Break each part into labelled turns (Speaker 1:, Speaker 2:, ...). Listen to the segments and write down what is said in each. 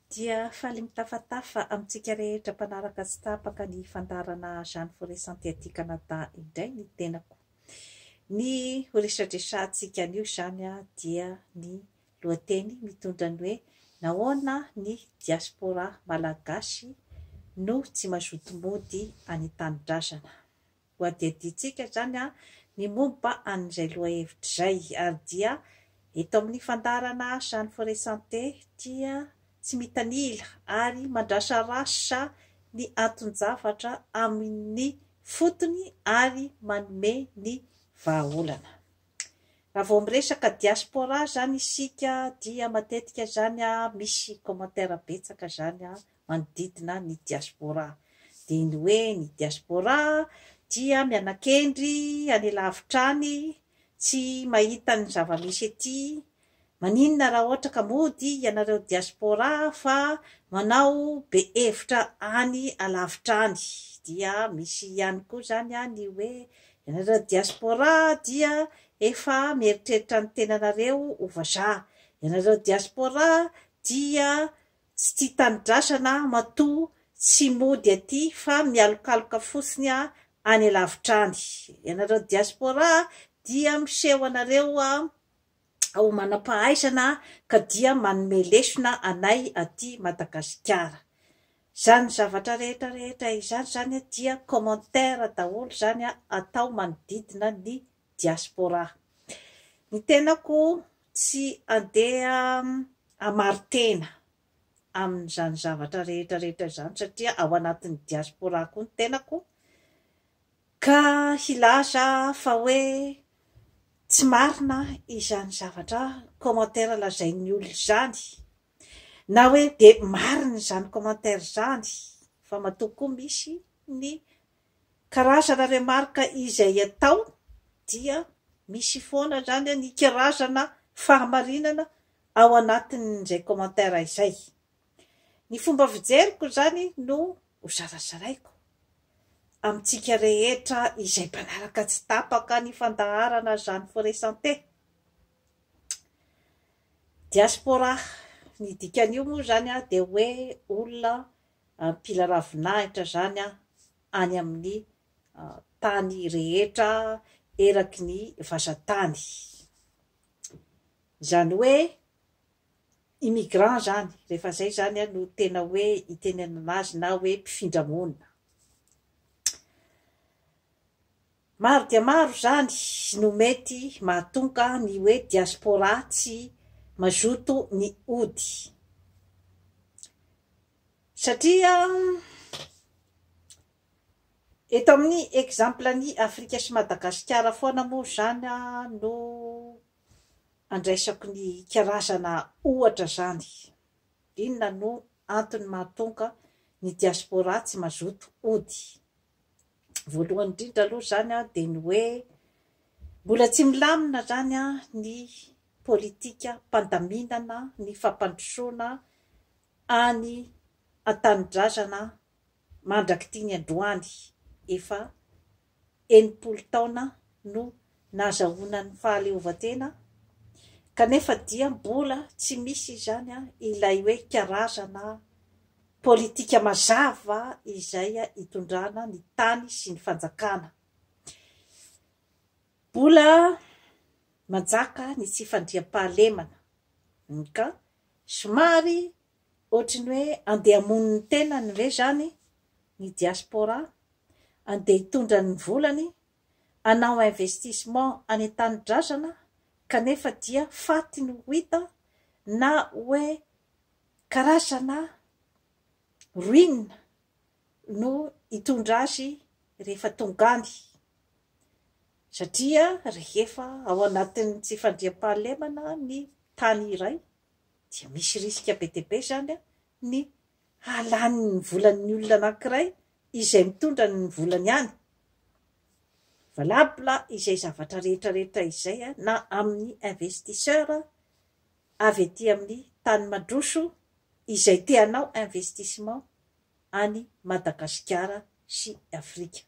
Speaker 1: Dia faly mitafatafa amintsika rehetra mpanaraka sy tapaka ny fandarana Jeanne Forest Santé aty Canada indray ny tenako. Ny horesadresantsika anio zany dia ny lohateny mitondra ny hoe nahoana ny diaspora malagasy no tsy mazoto mody any tany-drazana. Hoadidintsika zany ny momba an'izay lohahevitra izay ary dia eto amin'ny fandarana Jeanne Forest Santé dia tsy mitanila ary mandrasa rasa ny anton-javatra amin'ny fotony ary manome ny vahaolana. Raha vao miresaka diaspora zany isika dia matetika zany misy commentaire betsaka zany manodidina ny diaspora. Dia ny hoe ny diaspora dia mianakendry any lavitra any, tsy mahita ny zava-misy ety. Maninona raha ohatra ka mody ianareo diaspora fa manao be hevitra any alavitra any. Dia misy ihany koa zany ny hoe ianareo diaspora dia efa mieritreritra ny tenanareo ho vazaha. Ianareo diaspora dia tsy tia tany-drasana matoa tsy mody aty fa mialokaloka fotsiny any alavitra any. Ianareo diaspora dia miseho anareo ao manam-pahaizana ka dia manome lesona anay aty Madagasikara. Zany zavatra rehetra izany zany dia commentaire daholo zany atao manodidina ny diaspora. Ny tenako tsy andeha amaritena amin'izany zavatra rehetra zany satria ao anatin'ny diaspora koa ny tenako, ka hilaza fa hoe tsy marina izany zavatra commentaire lazain'ny olona izany, na hoe de marina izany commentaire izany, fa matoa koa misy ny karazana remarika izay atao dia misy foana zany ny karazana fahamarinana ao anatin'izay commentaire izay. Ny fomba fijeriko zany no ho zarazaraiko amintsika rehetra izay mpanaraka tsy tapaka ny fandaharana Jeanne Forest Santé. Diaspora ny dikan'io moa zany dia hoe olona mpila ravinahitra zany any amin'ny tany rehetra eraky ny vazatany. Zany hoe immigrant zany, rehefa zay zany no tena hoe itenenana azy na hoe mpifindra monina. Maro dia maro zany no mety mahatonga ny hoe diaspora tsy mazoto ny ody. Satria eto amin'ny exemple ny Afrika sy Madagasikara foana moa zany no andraisako ny karazana ohatra zany. Inona no antony mahatonga ny diaspora tsy mazoto ody? Voalohany indrindra aloha zany dia ny hoe mbola tsy milamina zany ny politika mpandaminana ny fampandrosoana any an-tany-drazana mandraky ny androany. Efa 80 taona no nahazahoana ny fahaleovantena, kanefa dia mbola tsy misy zany ilay hoe karazana politika mazava izay hitondrana ny tany sy ny fanjakana. Mbola manjaka ny tsy fandriam-pahalemana, ka somary ohatry ny hoe andeha hamono ny tenany ve zany ny diaspora, andeha hitondra ny volany, anao investissement any an-tany-drazana, kanefa dia faty no hita na hoe karazana ruine no hitondra azy rehefa tonga any. Satria rehefa ao anatin'ny tsy fandriam-pahalemana ny tany iray dia misy risika be dia be zany ny halany ny volan'ny olona anankiray izay mitondra ny volany any. Valable izay zavatra rehetra izay na amin'ny investisseur avy ety amin'ny tany mandroso izay te hanao investissement any Madagasikara sy Afrika.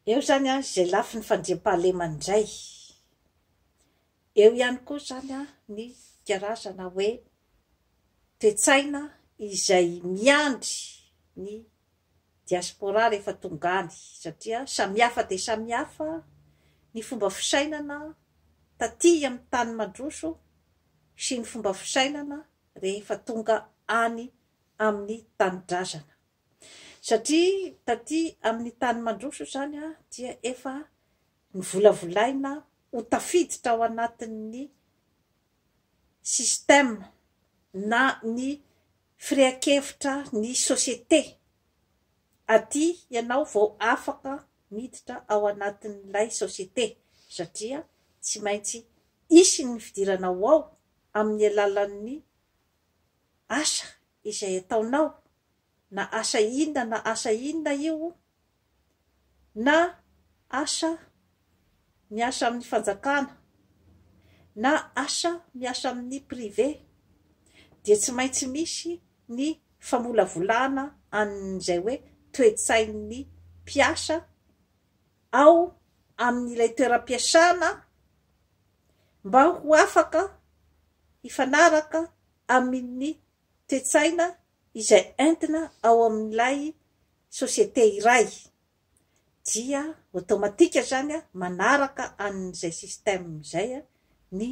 Speaker 1: Eo zany izay lafy ny fandriam-pahalemana izay. Eo ihany koa zany ny karazana hoe toe-tsaina izay miandry ny diaspora rehefa tonga any satria samihafa dia samihafa ny fomba fisainana taty amin'ny tany mandroso sy ny fomba fisainana rehefa tonga any amin'ny tanindrazana. Satria taty amin'ny tany mandroso zany dia efa nivolavolaina ho tafiditra ao anatin'ny système na ny firea-kevitra ny société. Aty ianao vao afaka miditra ao anatin'ilay société satria tsy maintsy isy ny fidiranao ao amin'ny alalan'ny asa izay ataonao, na asa inona io, na asa miasa amin'ny fanjakana, na asa miasa amin'ny privé, dia tsy maintsy misy ny famolavolana an'izay hoe toe-tsain'ny mpiasa ao amin'ilay toeram-piasana mba ho afaka hifanaraka amin'ny toe-tsaina izay entina ao amin'ilay société iray. Dia automatika zany manaraka an'izay système izay ny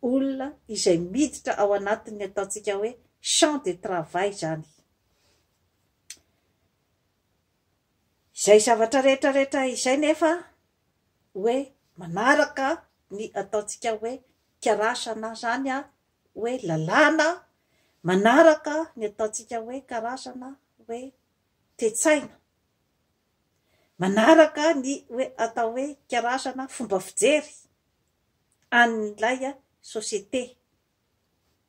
Speaker 1: olona izay miditra ao anatin'ny ataontsika hoe champ de travail zany. Izay zavatra rehetrarehetra izay nefa hoe manaraka ny ataontsika hoe karazana zany hoe lalàna, manaraka ny ataontsika hoe karazana hoe toe-tsaina, manaraka ny hoe atao hoe karazana fomba fijery an'ilay société,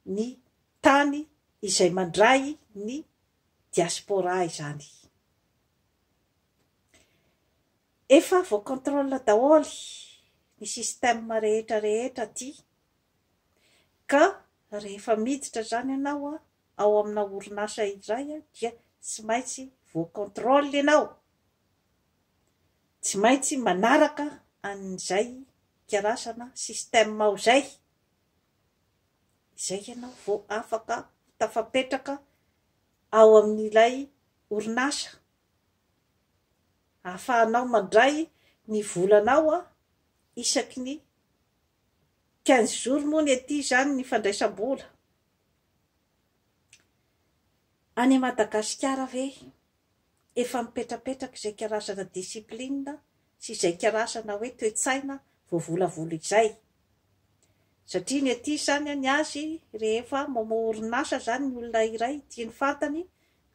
Speaker 1: ny tany izay mandray ny diaspora izany. Efa voakontrôla daholy ny système rehetrarehetra aty, ka rehefa miditra zany ianao ao amina orinasa iray dia tsy maintsy voakontrôly ianao, tsy maintsy manaraka an'izay karazana système ao zay, izay ianao vao afaka tafapetraka ao amin'ilay orinasa, ahafahanao mandray ny volanao isaky ny 15 jours moa ny aty zany ny fandraisam-bola. Any Madagasikara ve efa mipetrapetraka izay karazana discipline sy izay karazana hoe toe-tsaina voavolavola izay, satria ny aty zany ny azy rehefa mamoha orinasa zany ny olona iray tiany fantany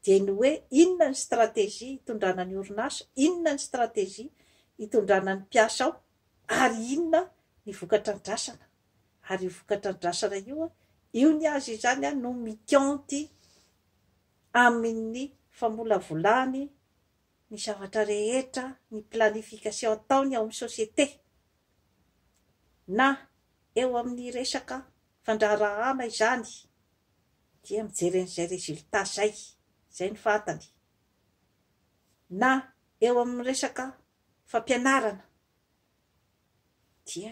Speaker 1: dia ny hoe inona ny stratégie hitondrana ny orinasa, inona ny stratégie hitondrana ny mpiasa ao, ary inona ny vokatrandrasana, ary vokatrandrasana io ny azy zany no mikianty amin'ny famolavolany ny zavatra rehetra, ny planification ataony ao amin'ny société, na eo amin'ny resaka fandraharahana izany dia mijery an'izay résultat zay ny fantany, na eo amin'ny resaka fampianarana dia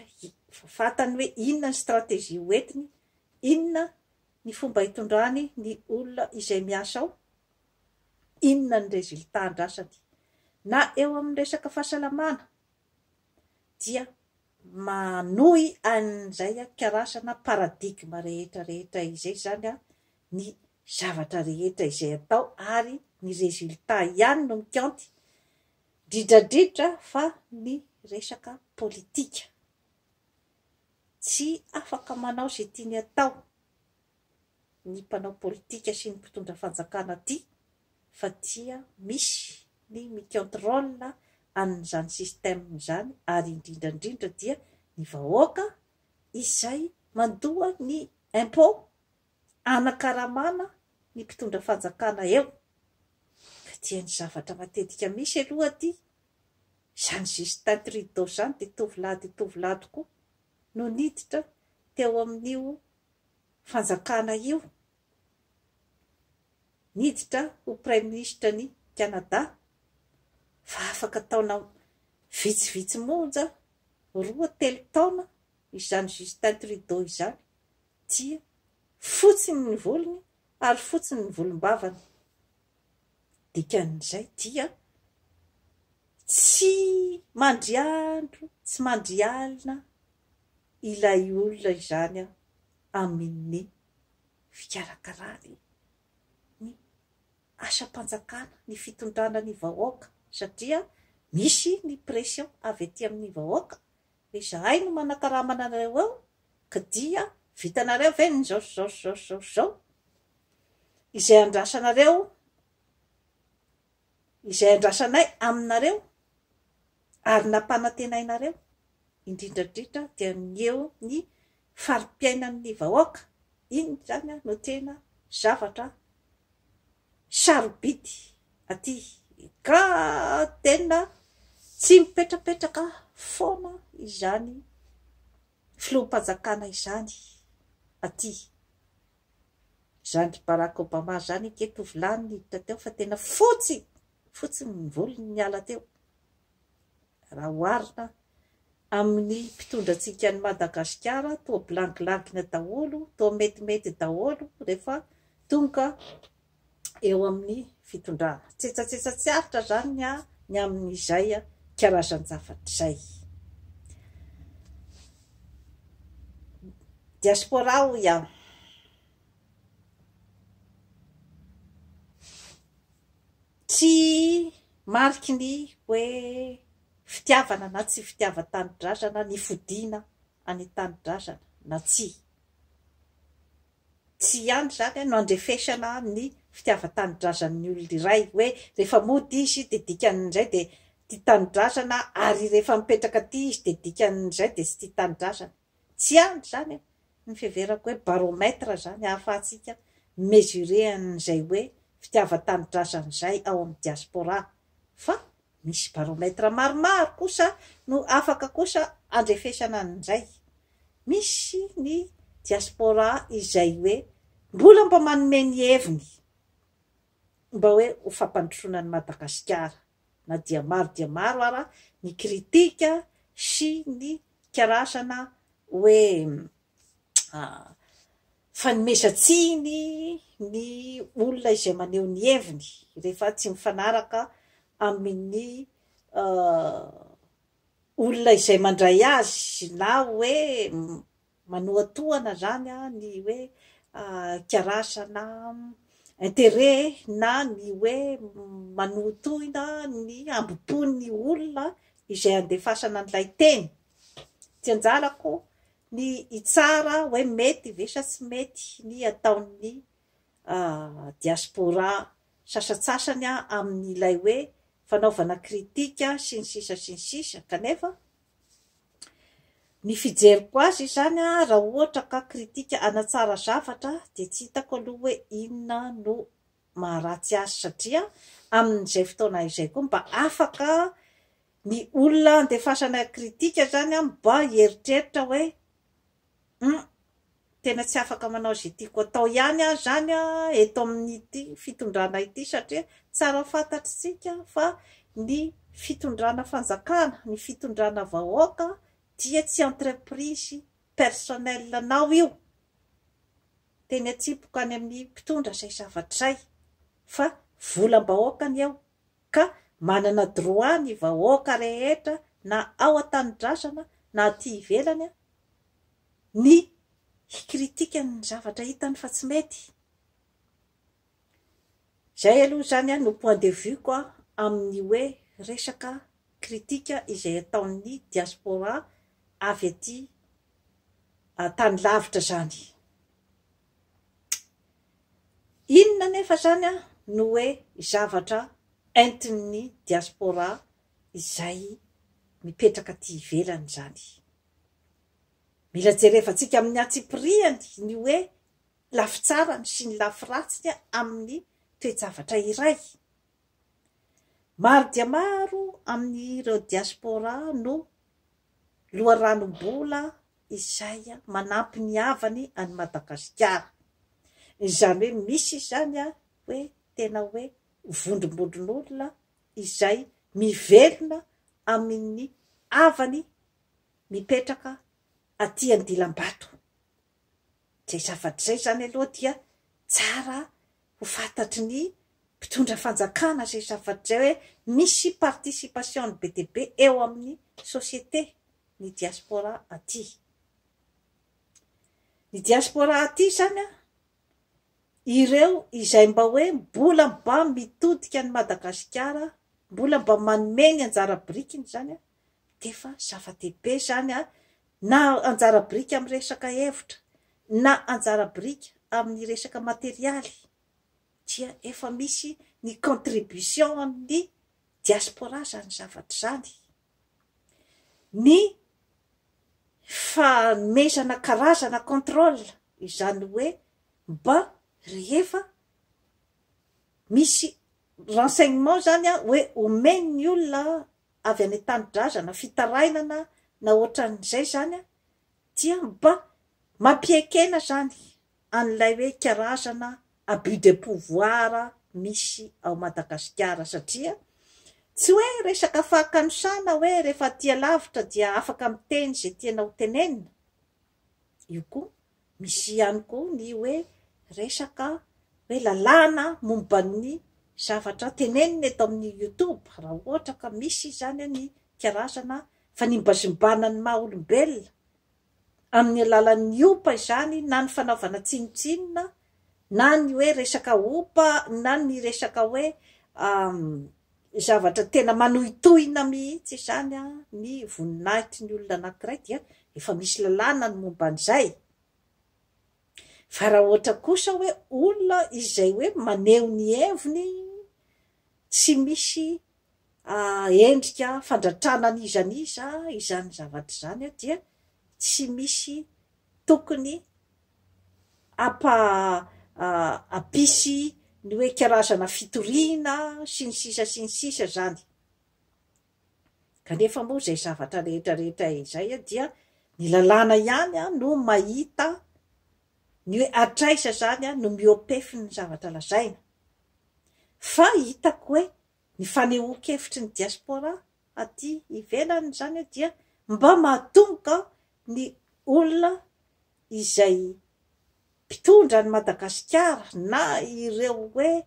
Speaker 1: fantany hoe inona ny stratégie hoentiny, inona ny fomba hitondrany ny olona izay miasa ao, inona ny résultat andrasany, na eo amin'ny resaka fahasalamana dia manohy an'izay karazana paradigme rehetrarehetra izay zany ny zavatra rehetra izay atao, ary ny résultat ihany no mikianty, indrindradrindra fa ny resaka politika. Tsy afaka manao izay tiany atao ny mpanao politika sy ny mpitondra fanjakana aty, fa dia misy ny mikontrôla an'izany système zany, ary indrindrandrindra dia ny vahoaka izay mandoa ny impôt anakaramana ny mpitondra fanjakana eo. Ka dia ny zavatra matetika misy aloha aty zany Justin Trudeau zany dia tovolahy tokoa no niditra teo amin'io fanjakana io, niditra ho Prime Ministre ny Canada, fa afaka taona vitsivitsy monja 2-3 taona izany Justin Trudeau izany, dia fotsiny ny volony ary fotsiny ny volombavana. Dikan'izay dia tsy mandriandro, tsy mandrialina ilay olona izany amin'ny fikarakarany ny asam-panjakana, ny fitondrana ny vahoaka, satria misy ny pression avy etỳ amin'ny vahoaka. Izahay no manakaramana anareo eo, ka dia vitanareo ve ny zao izay andrasanareo, izay andrasanay aminareo ary nampanantenainareo, indrindrandrindra dia eo ny farim-piainan'ny vahoaka. Iny zany no tena zavatra sarobidy aty, ka tena tsy mipetrapetraka foana izany filoham-panjakana izany aty. Zandry Barack Obama zany ke tovolahy niditra teo fa tena fotsiny ny volony niala teo. Raha oharina amin'ny mpitondrantsika ny Madagasikara, toa blankilakina daholo, toa metimety daholo rehefa tonga eo amin'ny fitondrana. Tsetsatsiaritra zany ny amin'izay karazan-javatra izay. Diaspora hoy tsy mariky ny hoe fitiavana na tsy fitiava-tanindrazana ny fodiana any tanindrazana na tsy ihany zany no andrefesana ny fitiava-tanindrazan'ny olona iray, hoe rehefa mody izy dia dikan'izay dia tia tanindrazana, ary rehefa mipetraka aty izy dia dikan'izay dia tsy tia tanindrazana. Tsy ihany zany ny fiheverako hoe baromètre zany ahafahantsika mesurer an'izay hoe fitiava-tanindrazana izay ao amin'ny diaspora, fa misy baromètre maromaro kosa no afaka kosa andrefesana an'izay. Misy ny diaspora izay hoe mbola mba manome ny heviny mba hoe ho fampandrosoana ny Madagasikara, na dia maro ara ny kritika sy ny karazana hoe fanomezan-tsiny ny olona izay maneho ny heviny rehefa tsy mifanaraka amin'ny olona izay mandray azy, na hoe manohatohana zany ny hoe karazana intérêt, na ny hoe manohitohina ny ambom-pon'ny olona izay andefasana an'ilay teny. Tsy anjalako ny itsara hoe mety ve sa tsy mety ny ataon'ny diaspora sasatsasany amin'ilay hoe fanaovana kritika sy ny sisa kanefa ny fijeriko azy zany raha ohatra ka kritika anatsara zavatra dia tsy hitako aloha hoe inona no maharatsy azy, satria amin'izay fotoana izay koa mba afaka ny olona andefasana kritika zany mba hieritreritra hoe tena tsy afaka manao izay tiako atao ihany zany eto amin'ity fitondrana ity, satria tsara fantatritsika fa ny fitondrana fanjakana, ny fitondrana vahoaka dia tsy entreprise personnel anao io, teny atsipoka any amin'ny mpitondra izay zavatra izay, fa volam-bahoaka ny eo, ka manana droit ny vahoaka rehetra na ao an-tanindrazana na aty ivelany ny hikritika ny zavatra hitany fa tsy mety. Zay aloha zany no point de vue ko amin'ny hoe resaka kritika izay ataon'ny diaspora avy aty tany lavitra zany. Inona nefa zany no hoe zavatra entin'ny diaspora izay mipetraka aty ivelany zany. Mila jerevantsika amin'ny atsipiriany ny hoe lafitsarany sy ny lafiratsiny amin'ny toe-javatra iray. Maro dia maro amin'ireo diaspora no loharanom-bola izay manampy ny havany any Madagasikara. Izany hoe misy zany hoe tena hoe vondrombondron'olona izay mivelona amin'ny havany mipetraka aty Andilam-bato. Zay zavatra izay zany aloha dia tsara ho fantatry ny mpitondra fanjakana zay zavatra hoe misy participation be dia be eo amin'ny société ny diaspora aty. Ny diaspora aty zany a, ireo izay mba hoe mbola mba mitodika ny Madagasikara, mbola mba manome ny anjara birikiny zany a, dia efa zava-dehibe zany a, na anjara biriky amin'ny resaka hevitra, na anjara biriky amin'ny resaka materialy, dia efa misy ny contribution amin'ny diaspora zany zavatra zany. Ny fanomezana karazana contrôle, izany hoe mba rehefa misy renseignement zany a, hoe omeny ny olona avy any tany-drazana fitarainana na ohatran'izay zany a, dia mba mampiekena zany an'ilay hoe karazana abus de pouvoir misy ao Madagasikara, satria tsy hoe resaka fahakanosana hoe rehefa tia lavitra dia afaka miteny zay tianao tenenina. Io koa misy ihany koa ny hoe resaka hoe lalàna momban'ny zavatra tenenina eto amin'ny YouTube, raha ohatra ka misy zany ny karazana fanimbazimbana ny maha olombelona amin'ny alalan'ny opa izany, na ny fanaovana tsinotsinona, na ny hoe resaka opa, na ny resaka hoe zavatra tena manohitohina mihitsy zany ny voninahitry ny olona anankiray, dia efa misy lalàna ny momban'izay. Fa raha ohatra kosa hoe olona izay hoe maneho ny heviny, tsy misy endrika fandratrana an'izaniza izany zavatra zany, dia tsy misy tokony apisy ny hoe karazana fitoriana sy ny sisa zany. Kanefa moa zay zavatra rehetrarehetra izay dia ny lalàna ihany no mahita ny hoe atraisa zany no miopefy ny zavatra lazaina. Fa hitako hoe ny fanehoan-kevitry ny diaspora aty ivelany zany dia mba mahatonga ny olona izay mpitondra ny Madagasikara na ireo hoe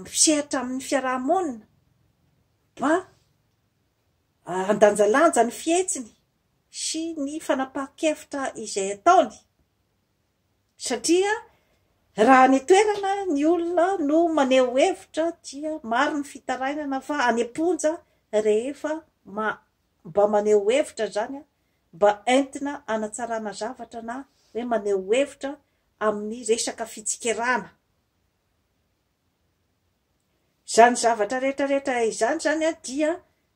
Speaker 1: misehatra amin'ny fiarahamonina mba andanjalanja ny fihetsiny sy ny fanapahan-kevitra izay ataony. Satria raha ny toerana ny olona no maneho hevitra dia maro ny fitarainana, fa any am-ponja rehefa mba maneho hevitra zany mba entina anatsarana zavatra, na hoe maneho hevitra amin'ny resaka fitsikerana. Zany zavatra rehetrarehetra izany zany dia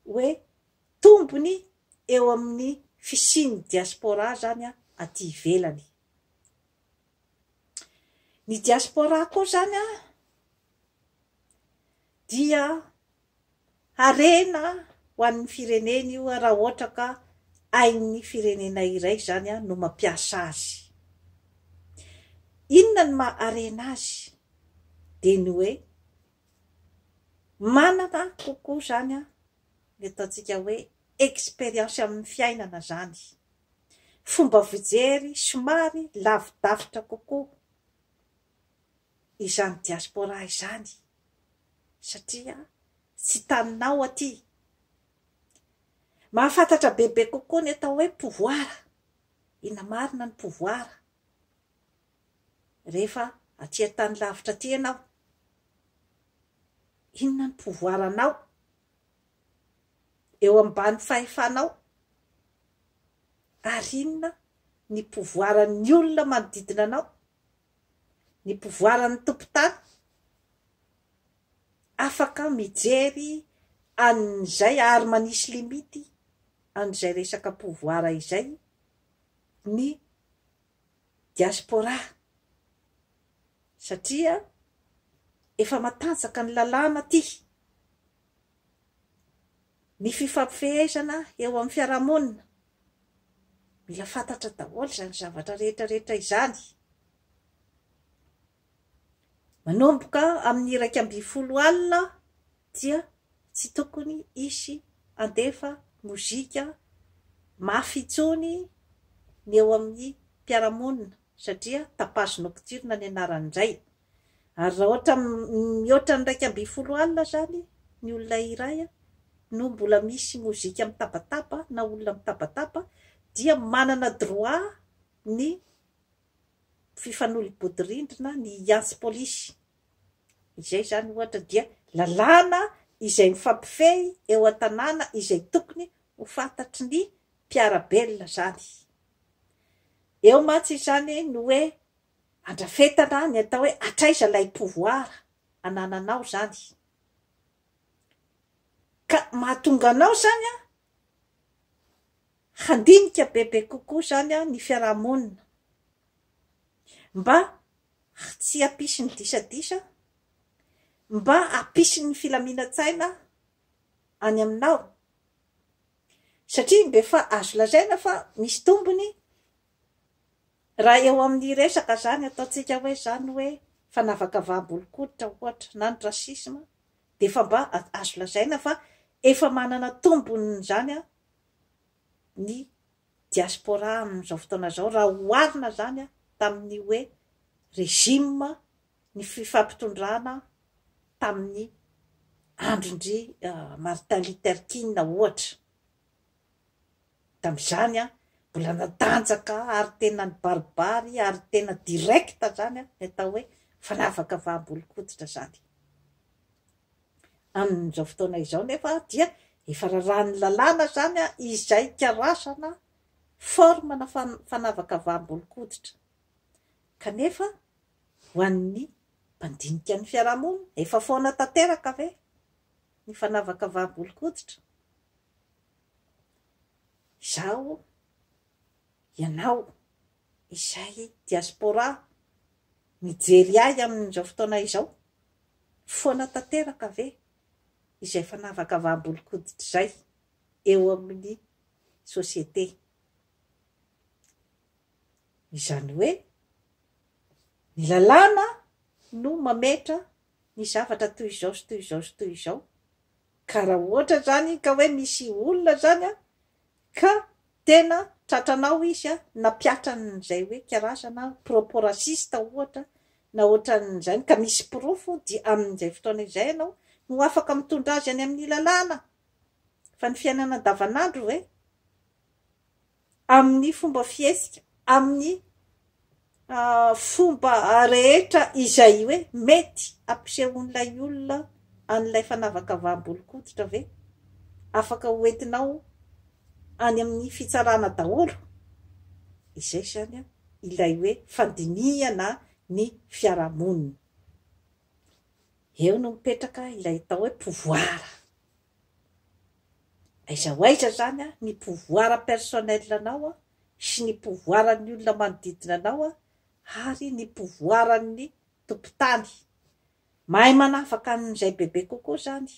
Speaker 1: hoe tombony eo amin'ny fisian'ny diaspora zany aty ivelany. Ny diaspora koa zany dia harena ho an'ny firenena io raha ohatra ka ain'ny firenena iray zany no mampiasa azy. Inona ny maha-harena azy? Dia ny hoe manana kokoa zany ny ataontsika hoe expérience amin'ny fiainana zany, fomba fijery somary lavidavitra kokoa izany diaspora izany, satria tsy taninao aty. Mahafantatra bebe kokoa ny atao hoe pouvoir. Ina marina ny pouvoir rehefa aty tany lavitra aty ianao. Inona ny pouvoir anao eo ambany fahefanao, ary inona ny pouvoir ny olona manodidina anao, ny pouvoir ny tompon-tany. Afaka mijery an'izay ary manisy limity an'izay resaka pouvoir izay ny diaspora, satria efa matanjaka ny lalàna aty. Ny fifampifehezana eo amin'ny fiarahamonina, mila fantatra daholo zany zavatra rehetrarehetra izany. Manomboka amin'ny 12 alina dia tsy tokony isy andefa mozika mafy intsony ny eo amin'ny mpiarahamonina, satria tapage nocturne ny anaran'izay. Ary raha ohatra mihoatra ny 120 alina zany ny olona iray no mbola misy mozika mitabataba na olona mitabataba dia manana droit ny fifanolo-bodirindrina ny antsy polisy. Izay zany ohatra dia lalàna izay mifampifehy eo an-tanàna izay tokony ho fantatry ny mpiarabelona zany. Eo mantsy zany no hoe andrafetana ny atao hoe atraiza ilay pouvoir anananao zany. Ka mahatonga anao zany handinika bebe kokoa zany ny fiarahamonina mba tsy hapisy ny disadisa, mba hapisy ny filaminantsaina any aminao. Satria mbe fa azo lazaina fa misy tombony raha eo amin'ny resaka zany ataontsika hoe zany hoe fanavakavaham-bolokoditra ohatra na ny rasisma, dia efa mba azo lazaina fa efa manana tombony zany ny diaspora amin'izao fotoana zao raha oharina zany tamin'ny hoe rejima ny fifampitondrana tamin'ny andron-dry Martin Luther King ohatra. Tamin'izany mbola natanjaka ary tena ny baribary ary tena direkta zany ny atao hoe fanavakavaham-bolokoditra zany. Amin'izao fotoana izao nefa dia efa rarahan'ny lalàna zany izay karazana formana fanavakavaham-bolokoditra. Kanefa ho an'ny mpandinika ny fiarahamonina efa foana tanteraka ve ny fanavakavaham-bolokoditra? Izao ianao izay diaspora mijery ahy amin'izao fotoana izao, foana tanteraka ve izay fanavakavaham-bolokoditra izay eo amin'ny sosiete? Izany hoe ny lalàna no mametra ny zavatra toy izao sy toy izao sy toy izao. Ka raha ohatra zany ka hoe misy olona zany ka tena tratranao izy nampiatra n'izay hoe karazana propos rasista ohatra na ohatran'izany ka misy pirofo dia amin'izay fotoana izay ianao no afaka mitondra azy any amin'ny lalàna. Fa ny fiainana andavanandro hoe amin'ny fomba fihesika, amin'ny fomba rehetra izay hoe mety ampisehon'ilay olona an'ilay fanavakavaham-bolokoditra ve afaka hoentinao any amin'ny fitsarana daholo. Izay zany ilay hoe fandinihana ny fiarahamonina. Eo no mipetraka ilay atao hoe pouvoir. Aiza ho aiza zany ny pouvoir personnel anao sy ny pouvoir ny olona manodidina anao ary ny pouvoir ny tompon-tany. Mahay manafaka an'izay bebe kokoa zany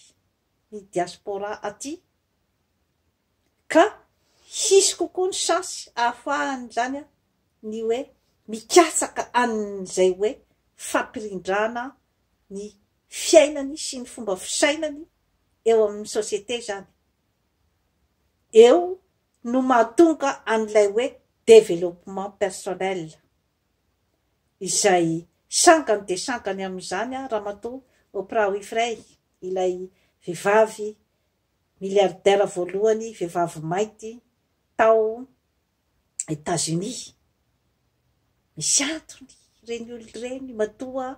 Speaker 1: ny diaspora aty, ka hisy kokoa ny chance ahafahany zany ny hoe mikatsaka an'izay hoe fampirindrana ny fiainany sy ny fomba fisainany eo amin'ny sosiete zany. Eo no mahatonga an'ilay hoe développement personnel izay sangany dia sangany amin'izany ramatoa Oprah Winfrey, ilay vehivavy miliardaire voalohany, vehivavy mainty tao États-Unis. Misy antony reny olona reny matoa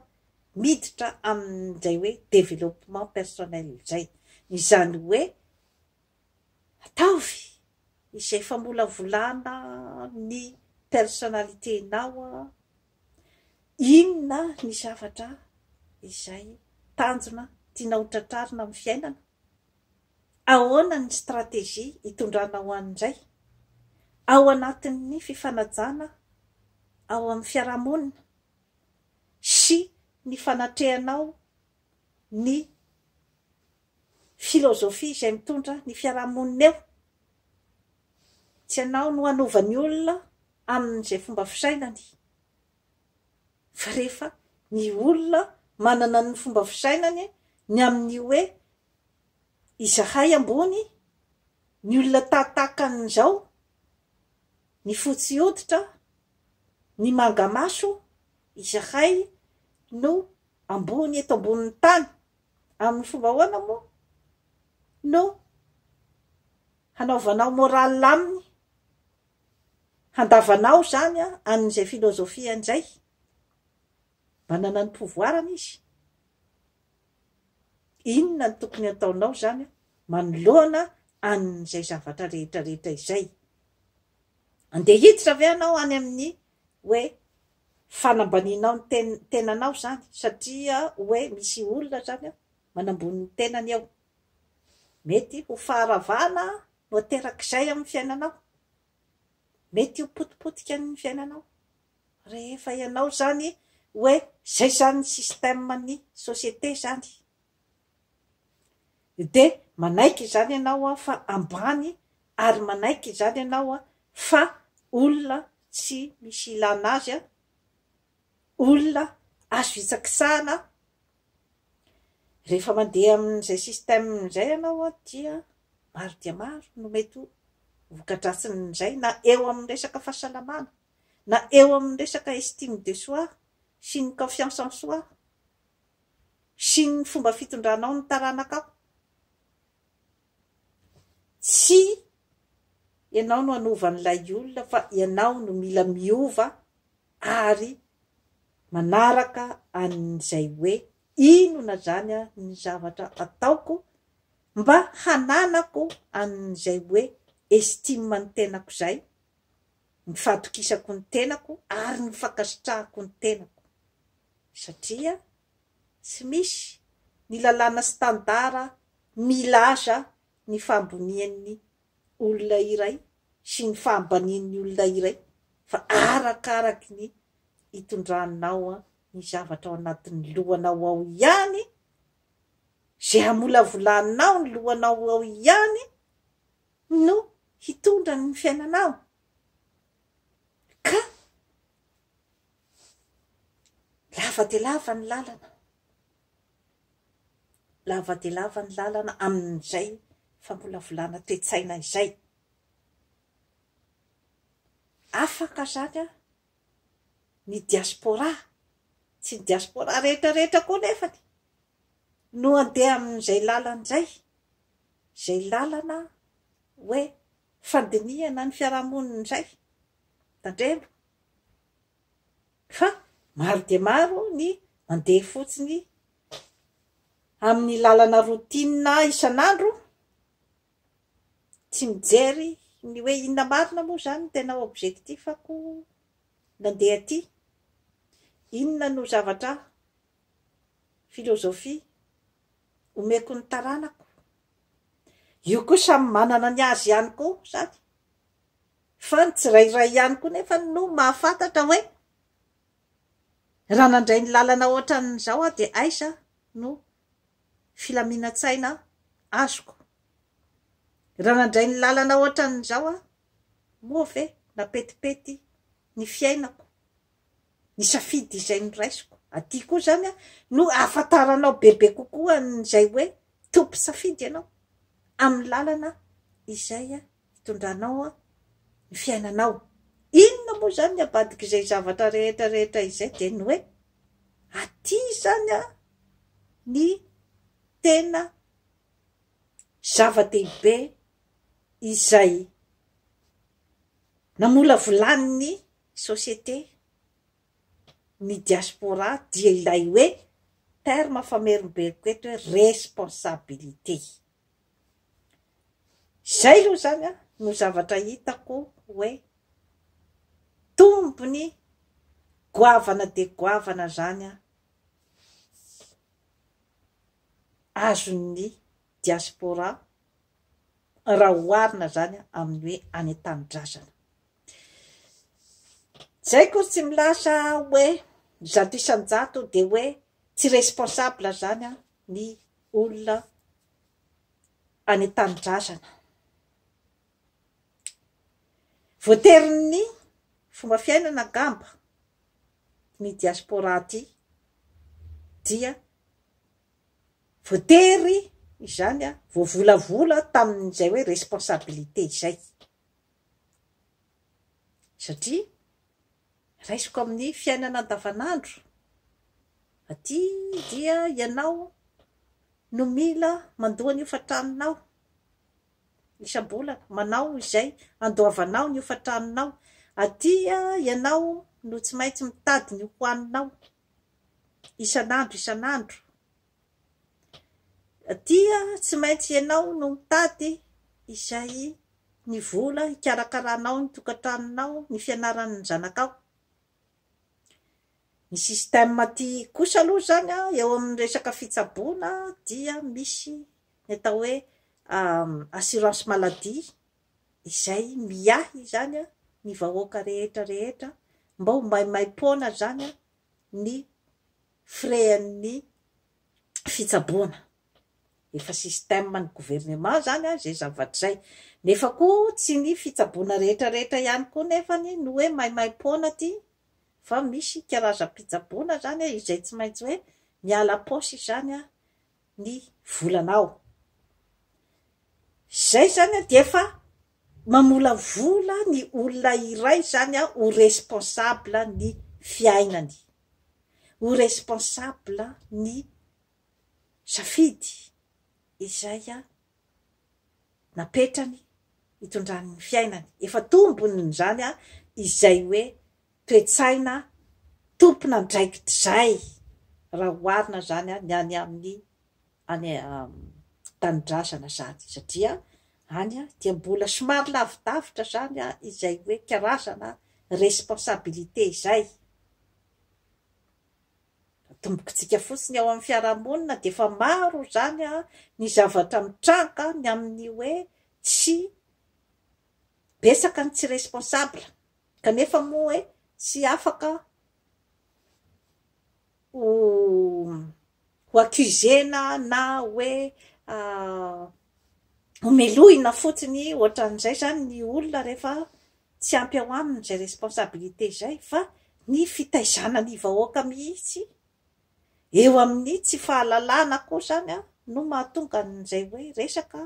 Speaker 1: miditra amin'izay hoe développement personnel izay. Izany hoe ataovy izay famolavolana ny personnalité-nao, inona ny zavatra izay tanjona tianao tratrarina amin'ny fiainana, ahoana ny stratégie hitondranao an'izay ao anatin'ny fifanajana ao amin'ny fiarahamonina sy ny fanatrehanao ny filozofia izay mitondra ny fiarahamonina eo. Tsy ianao no hanova ny olona amin'izay fomba fisainany, fa rehefa ny olona manana ny fomba fisainany ny amin'ny hoe izahay ambony, ny olona tahatakan'izao, ny fotsy hoditra, ny mangamaso, izahay no ambony eto ambonin'ny tany amin'ny fomba ahoana moa no hanaovanao moral aminy, handavanao zany amin'izay filozofia indray, manana ny pouvoirany izy. Inona ny tokony ataonao zany manoloana amin'izay zavatra rehetra rehetra izay. Andeha hiditra ve anao any amin'ny hoe fanambaninao ny tenanao zany, satria hoe misy olona zany manambony ny tenany ao, mety ho faharavana no aterak'izay amin'ny fiainanao, mety ho potipotika ny fiainanao rehefa ianao zany hoe zay zany système-ny société zany. De manaiky zany ianao fa ambany, ary manaiky zany ianao fa olona tsy misy ilana azy, olona azo hitsakisahana. Rehefa mandeha amin'izay système izay ianao dia maro no mety ho vokadratsin'izay, na eo amin'ny resaka fahasalamana, na eo amin'ny resaka estime de soi sy ny confiance en soi sy ny fomba fitondranao ny taranakao. Tsy ianao no hanovan'ilay olona fa ianao no mila miova ary manaraka an'izay hoe inona zany ny zavatra ataoko mba hananako an'izay hoe estime ny tenako zay, ny fahatokisako ny tenako ary ny fankasitrahako ny tenako. Satria tsy misy ny lalàna standara milaza ny fahambonian'ny olona iray sy ny fahambanian'ny olona iray, fa arakaraky ny hitondranao ny zavatra ao anatin'ny lohanao ao ihany, zay hamolavolanao ny lohanao ao ihany no hitondra ny fiainanao. Ka lava dia lava ny lalana, lava dia lava ny lalana amin'izay famolavolana toe-tsaina izay. Afaka zany ny diaspora, tsy ny diaspora rehetra rehetra koa nefany no andeha amin'izay lalana izay, izay lalana hoe fandinihana ny fiarahamonina izay tandremo. Fa maro dia maro ny mandeha fotsiny amin'ny lalana rotina isan'andro, tsy mijery ny hoe inona marina moa zany tena objectifako nandeha aty, inona no zavatra filozofia omeko ny taranako. Io koa samy manana ny azy ihany koa zany, fa ny tsirairay ihany koa nefa no mahafantatra hoe raha nandray ny lalana ohatran'izao dia aiza no filaminantsaina azoko, raha nandray ny lalana ohatran'izao moa ve napetipety ny fiainako, ny safidy izay noraisiko. Aty koa zany no ahafantaranao bebe kokoa n'izay hoe tompo safidy ianao amin'ny lalana izay hitondranao ny fiainanao. Inona moa zany ny abadika izay zavatra rehetra rehetra izay dia ny hoe aty zany ny tena zava-dehibe izay namolavolan'ny société, ny diaspora, dia ilay hoe terme famerimberiko eto hoe responsabilité. Zay aloha zany no zavatra hitako hoe tombony goavana dia goavana zany azon'ny diaspora raha oharina zany amin'ny hoe any an-tanindrazana. Zay koa tsy milasa hoe zato isan-jato dia hoe tsy responsable zany ny olona any an-tanindrazana. Voatery fomba fiainana gamba ny diaspora aty dia voatery izany voavolavola tamin'izay hoe responsabilité izay, satria raisiko amin'ny fiainana andavanandro, aty dia ianao no mila mandoa ny hofa-tranonao isam-bolana, manao izay andoavanao ny hofa-tranonao. Aty ianao no tsy maintsy mitady ny hohaninao isan'andro. Aty tsy maintsy ianao no mitady izay ny vola hikarakaranao ny tokantranonao, ny fianaran'ny zanakao. Ny système aty kosa aloha zany eo amin'ny resaka fitsaboana dia misy ny atao hoe assurance maladie izay miahy zany ny vahoaka rehetra mba ho maimaim-poana zany ny frais-ny fitsaboana. Efa système ny gouvernement zany zay zavatra zay. Nefa koa tsy ny fitsaboana rehetra ihany koa nefany no hoe maimaim-poana ty, fa misy karazam-pitsaboana zany izay tsy maintsy hoe miala paosy zany ny volanao. Zay zany dia efa mamola vola ny olona iray zany ho responsable ny fiainany, ho responsable ny safidy izay napetrany hitondrany ny fiainany. Efa tombony zany izay hoe toe-tsaina tompona andraikitra zay raha oharina zany ny any amin'ny tanidrasana zany, satria any dia mbola somary lavidavitra zany izay hoe karazana responsabilité izay. Tombokitsika fotsiny ao amin'ny fiarahamonina dia efa maro zany ny zavatra mitranka ny amin'ny hoe tsy besaka ny tsy responsable, kanefa moa hoe tsy afaka ho accusena na hoe homelohina fotsiny ohatran'izay zany ny olona rehefa tsy ampy ao aminy zay responsabilité zay, fa ny fitaizana ny vahoaka mihitsy eo amin'ny tsy fahalalana koa zany no mahatonga an'izay hoe resaka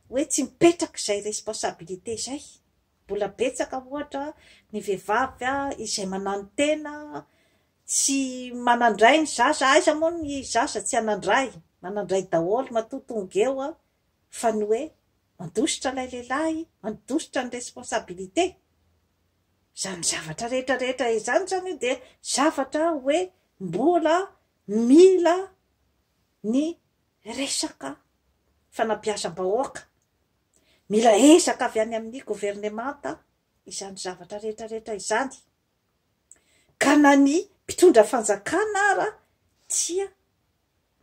Speaker 1: hoe tsy mipetraka izay responsabilité zay. Mbola betsaka ohatra ny vehivavy izay manano tena tsy manandray ny zaza, aiza moa ny zaza tsy manandray daholo matotonga eo fa ny hoe mandositra ilay lehilahy, mandositra ny responsabilité. Zany zavatra rehetra izany zany dia zavatra hoe mbola mila ny resaka fanabeazam-bahoaka, mila ezaka avy any amin'ny gouvernemanta izany zavatra rehetra izany. Ka na ny mpitondra fanjakana ara dia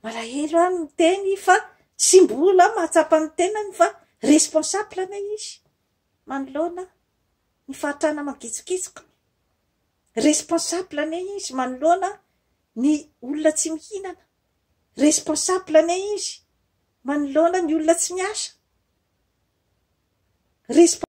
Speaker 1: malahelo any miteny fa tsy mbola mahatsapa ny tenany fa responsable ane izy manoloana ny fahatrana magitsokitsoka, responsable ane izy manoloana ny olona tsy mihinana, responsable ane izy manoloana ny olona tsy miasa.